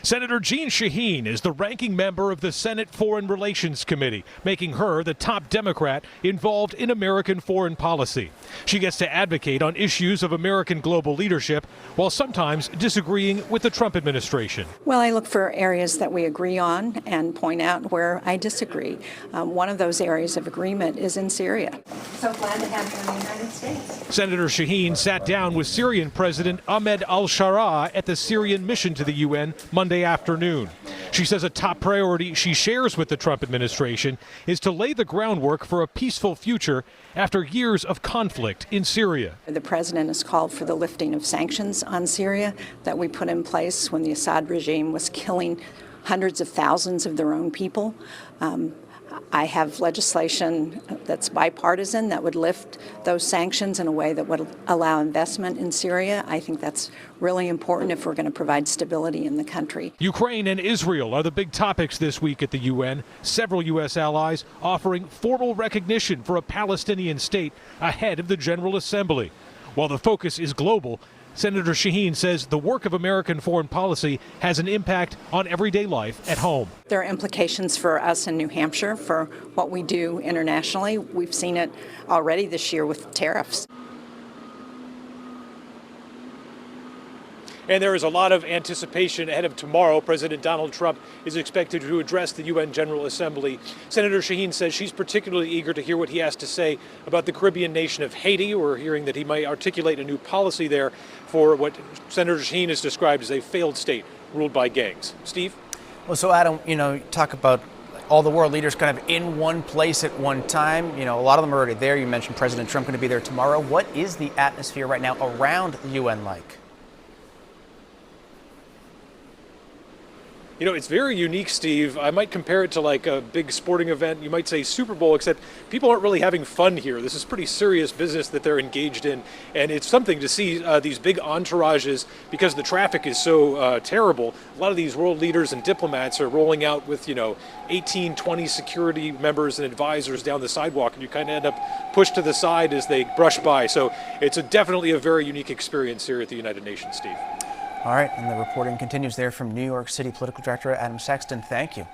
Senator Jeanne Shaheen is the ranking member of the Senate Foreign Relations Committee, making her the top Democrat involved in American foreign policy. She gets to advocate on issues of American global leadership while sometimes disagreeing with the Trump administration. Well, I look for areas that we agree on and point out where I disagree. One of those areas of agreement is in Syria. So glad to have you in the United States. Senator Shaheen sat down with Syrian President Ahmed al-Sharaa at the Syrian mission to the UN Monday afternoon. She says a top priority she shares with the Trump administration is to lay the groundwork for a peaceful future after years of conflict in Syria. The president has called for the lifting of sanctions on Syria that we put in place when the Assad regime was killing hundreds of thousands of their own people. I have legislation that's bipartisan that would lift those sanctions in a way that would allow investment in Syria. I think that's really important if we're going to provide stability in the country. Ukraine and Israel are the big topics this week at the UN. Several U.S. allies offering formal recognition for a Palestinian state ahead of the General Assembly. While the focus is global, Senator Shaheen says the work of American foreign policy has an impact on everyday life at home. There are implications for us in New Hampshire for what we do internationally. We've seen it already this year with tariffs. And there is a lot of anticipation ahead of tomorrow. President Donald Trump is expected to address the UN General Assembly. Senator Shaheen says she's particularly eager to hear what he has to say about the Caribbean nation of Haiti. We're hearing that he might articulate a new policy there for what Senator Shaheen has described as a failed state ruled by gangs. Steve? Well, so Adam, talk about all the world leaders kind of in one place at one time. A lot of them are already there. You mentioned President Trump going to be there tomorrow. What is the atmosphere right now around the UN like? It's very unique, Steve. I might compare it to like a big sporting event. You might say Super Bowl, except people aren't really having fun here. This is pretty serious business that they're engaged in. And it's something to see these big entourages because the traffic is so terrible. A lot of these world leaders and diplomats are rolling out with, 18, 20 security members and advisors down the sidewalk. And you kind of end up pushed to the side as they brush by. So it's definitely a very unique experience here at the United Nations, Steve. All right, and the reporting continues there from New York City Political Director Adam Sexton. Thank you.